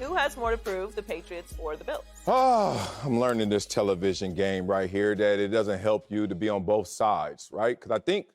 Who has more to prove, the Patriots or the Bills? Oh, I'm learning this television game right here that it doesn't help you to be on both sides, right? Because I think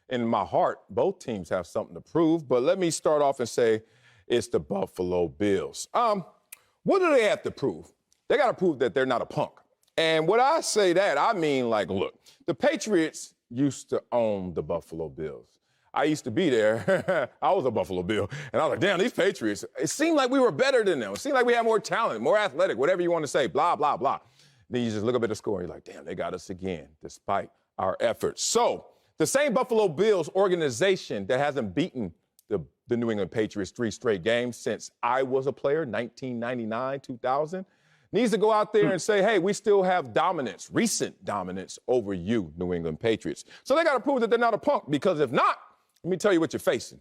in my heart, both teams have something to prove. But let me start off and say it's the Buffalo Bills. What do they have to prove? They got to prove that they're not a punk. And when I say that, I mean, like, look, the Patriots used to own the Buffalo Bills. I used to be there. I was a Buffalo Bill. And I was like, damn, these Patriots, it seemed like we were better than them. It seemed like we had more talent, more athletic, whatever you want to say, blah, blah, blah. Then you just look up at the score and you're like, damn, they got us again, despite our efforts. So the same Buffalo Bills organization that hasn't beaten the New England Patriots 3 straight games since I was a player, 1999, 2000, needs to go out there and say, hey, we still have dominance, recent dominance over you, New England Patriots. So they got to prove that they're not a punk, because if not, let me tell you what you're facing.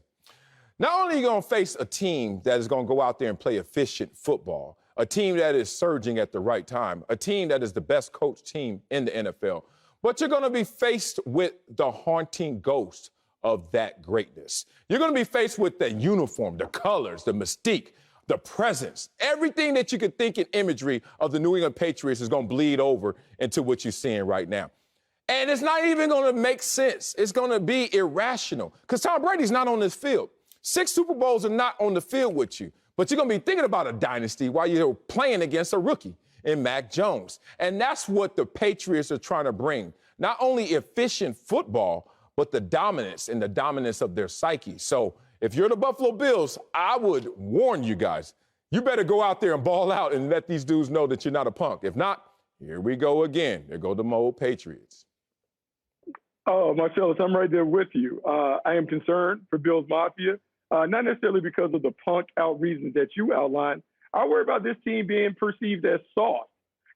Not only are you going to face a team that is going to go out there and play efficient football, a team that is surging at the right time, a team that is the best coached team in the NFL, but you're going to be faced with the haunting ghost of that greatness. You're going to be faced with the uniform, the colors, the mystique, the presence. Everything that you could think in imagery of the New England Patriots is going to bleed over into what you're seeing right now. And it's not even going to make sense. It's going to be irrational, because Tom Brady's not on this field. 6 Super Bowls are not on the field with you, but you're going to be thinking about a dynasty while you're playing against a rookie in Mac Jones. And that's what the Patriots are trying to bring. Not only efficient football, but the dominance and the dominance of their psyche. So if you're the Buffalo Bills, I would warn you guys, you better go out there and ball out and let these dudes know that you're not a punk. If not, here we go again. There go the old Patriots. Oh, Marcellus, I'm right there with you. I am concerned for Bills Mafia, not necessarily because of the punk out reasons that you outlined. I worry about this team being perceived as soft.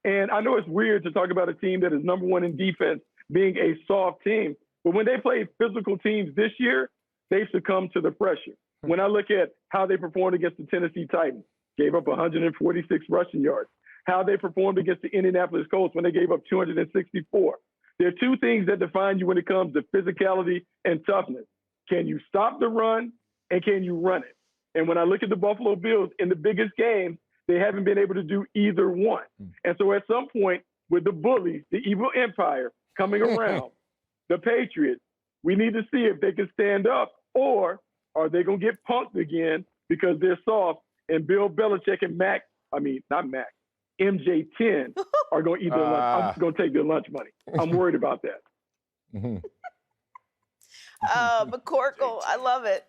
And I know it's weird to talk about a team that is number 1 in defense being a soft team, but when they play physical teams this year, they succumb to the pressure. When I look at how they performed against the Tennessee Titans, gave up 146 rushing yards, how they performed against the Indianapolis Colts when they gave up 264. There are 2 things that define you when it comes to physicality and toughness. Can you stop the run, and can you run it? And when I look at the Buffalo Bills in the biggest games, they haven't been able to do either one. And so at some point, with the bullies, the evil empire coming around, the Patriots, we need to see if they can stand up, or are they going to get punked again because they're soft, and Bill Belichick and MJ10 are going to eat their lunch. I'm just going to take their lunch money. I'm worried about that. McCorkle, I love it.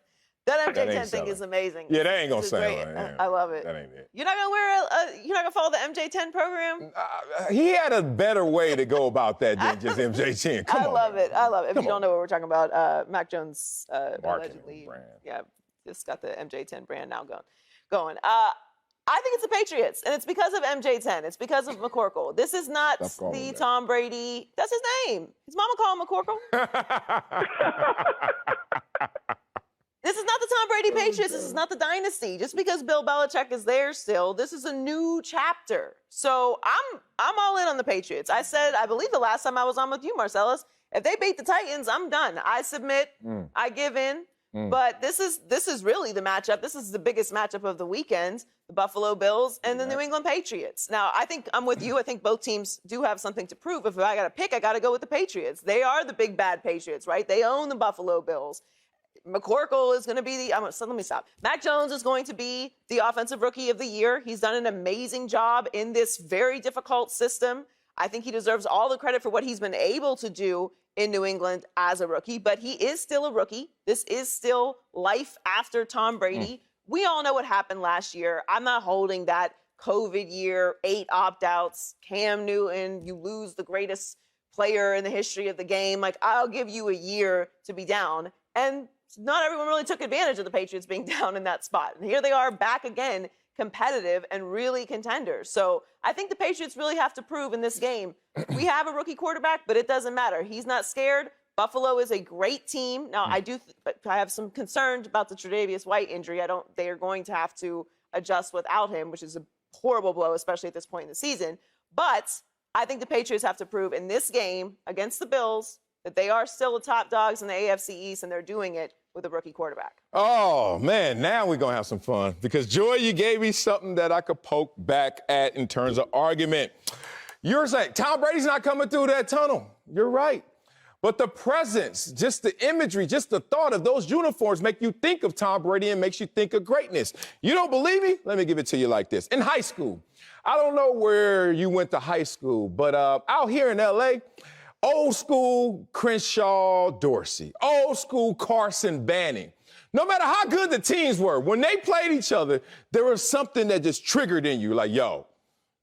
That MJ10 thing is amazing. Yeah, that ain't going to sell. I love it. That ain't it. You're not going to follow the MJ10 program? He had a better way to go about that than just MJ10. Come on. I love it. If you don't know what we're talking about, Mac Jones allegedly brand. Just got the MJ10 brand now going. I think it's the Patriots, and it's because of MJ10. It's because of McCorkle. This is not the Tom Brady. That's his name. His mama called him McCorkle. This is not the Tom Brady Patriots. This is not the dynasty. Just because Bill Belichick is there still, this is a new chapter. So I'm all in on the Patriots. I said, I believe the last time I was on with you, Marcellus, if they beat the Titans, I'm done. I submit. I give in. But this is really the matchup. This is the biggest matchup of the weekend, the Buffalo Bills and the New England Patriots. Now, I think I'm with you. I think both teams do have something to prove. If I got to pick, I got to go with the Patriots. They are the big bad Patriots, right? They own the Buffalo Bills. McCorkle is going to be let me stop. Mac Jones is going to be the offensive rookie of the year. He's done an amazing job in this very difficult system. I think he deserves all the credit for what he's been able to do in New England as a rookie, but he is still a rookie. This is still life after Tom Brady. We all know what happened last year. I'm not holding that COVID year, 8 opt-outs, Cam Newton, you lose the greatest player in the history of the game. Like, I'll give you a year to be down. And not everyone really took advantage of the Patriots being down in that spot. And here they are back again, competitive and really contenders. So I think the Patriots really have to prove in this game. We have a rookie quarterback, but it doesn't matter. He's not scared. Buffalo is a great team. Now, I have some concerns about the Tre'Davious White injury. They are going to have to adjust without him, which is a horrible blow, especially at this point in the season. But I think the Patriots have to prove in this game against the Bills that they are still the top dogs in the AFC East, and they're doing it with a rookie quarterback. Oh, man, now we're going to have some fun because, Joy, you gave me something that I could poke back at in terms of argument. You're saying Tom Brady's not coming through that tunnel. You're right. But the presence, just the imagery, just the thought of those uniforms make you think of Tom Brady and makes you think of greatness. You don't believe me? Let me give it to you like this. In high school, I don't know where you went to high school, but out here in L.A., old school Crenshaw Dorsey, old school Carson Banning. No matter how good the teams were, when they played each other, there was something that just triggered in you like, yo,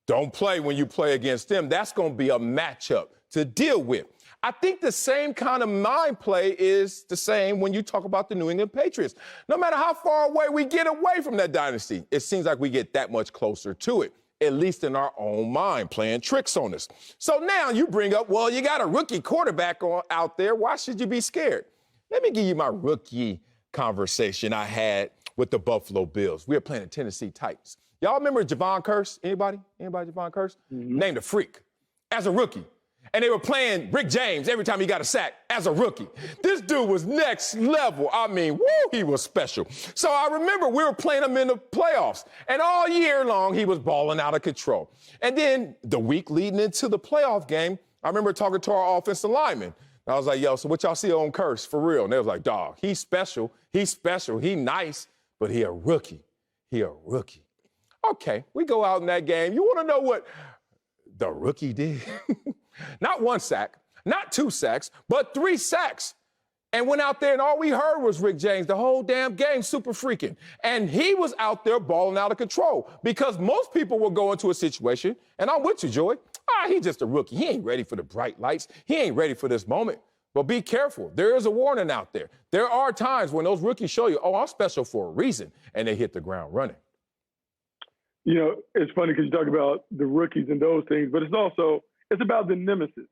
don't play when you play against them. That's going to be a matchup to deal with. I think the same kind of mind play is the same when you talk about the New England Patriots. No matter how far away we get away from that dynasty, it seems like we get that much closer to it, at least in our own mind, playing tricks on us. So now you bring up, well, you got a rookie quarterback out there. Why should you be scared? Let me give you my rookie conversation I had with the Buffalo Bills. We were playing the Tennessee Titans. Y'all remember Javon Curse? Anybody Javon Curse? Mm-hmm. Named a freak as a rookie. And they were playing Rick James every time he got a sack as a rookie. This dude was next level. I mean, woo, he was special. So I remember we were playing him in the playoffs. And all year long, he was balling out of control. And then the week leading into the playoff game, I remember talking to our offensive lineman. I was like, yo, so what y'all see on Curse for real? And they was like, dog, he's special. He's special. He nice, but he a rookie. He a rookie. Okay, we go out in that game. You want to know what the rookie did? Not one sack, not two sacks, but 3 sacks. And went out there and all we heard was Rick James the whole damn game, super freaking. And he was out there balling out of control because most people will go into a situation, and I'm with you, Joey. He's just a rookie. He ain't ready for the bright lights. He ain't ready for this moment. But be careful. There is a warning out there. There are times when those rookies show you, oh, I'm special for a reason, and they hit the ground running. You know, it's funny because you talk about the rookies and those things, but it's about the nemesis.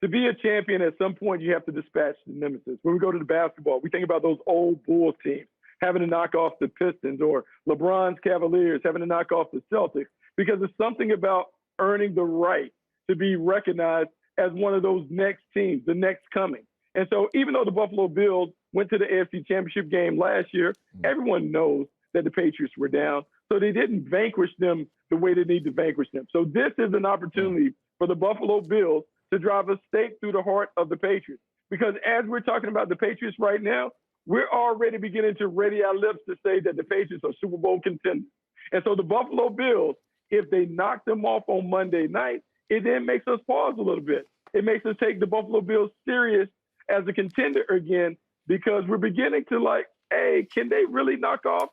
To be a champion, at some point, you have to dispatch the nemesis. When we go to the basketball, we think about those old Bulls teams having to knock off the Pistons or LeBron's Cavaliers having to knock off the Celtics because it's something about earning the right to be recognized as one of those next teams, the next coming. And so even though the Buffalo Bills went to the AFC Championship game last year, everyone knows that the Patriots were down. So they didn't vanquish them the way they need to vanquish them. So this is an opportunity for the Buffalo Bills to drive a stake through the heart of the Patriots. Because as we're talking about the Patriots right now, we're already beginning to ready our lips to say that the Patriots are Super Bowl contenders. And so the Buffalo Bills, if they knock them off on Monday night, it then makes us pause a little bit. It makes us take the Buffalo Bills serious as a contender again because we're beginning to like, hey, can they really knock off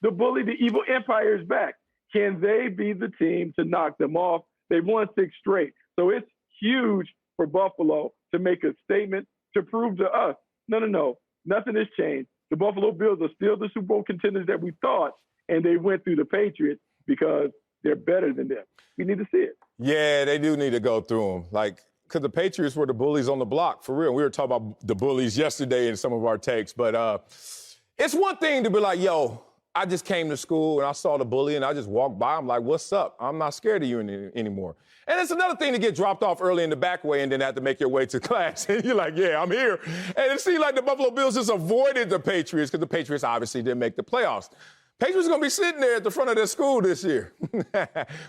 the bully? The evil empire is back. Can they be the team to knock them off? They've won 6 straight. So it's huge for Buffalo to make a statement to prove to us, no, nothing has changed. The Buffalo Bills are still the Super Bowl contenders that we thought, and they went through the Patriots because they're better than them. We need to see it. Yeah, they do need to go through them. Because the Patriots were the bullies on the block, for real. We were talking about the bullies yesterday in some of our takes. But it's one thing to be like, yo, I just came to school and I saw the bully and I just walked by. I'm like, what's up? I'm not scared of you anymore. And it's another thing to get dropped off early in the back way and then have to make your way to class. And you're like, yeah, I'm here. And it seemed like the Buffalo Bills just avoided the Patriots because the Patriots obviously didn't make the playoffs. Patriots are going to be sitting there at the front of their school this year.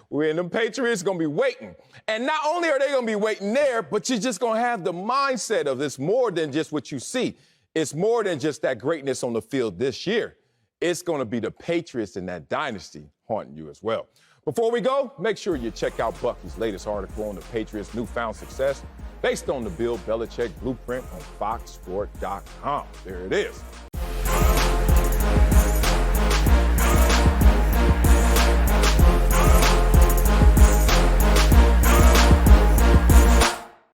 When them Patriots going to be waiting. And not only are they going to be waiting there, but you're just going to have the mindset of it's more than just what you see. It's more than just that greatness on the field this year. It's going to be the Patriots and that dynasty haunting you as well. Before we go, make sure you check out Bucky's latest article on the Patriots' newfound success based on the Bill Belichick blueprint on foxsport.com. There it is.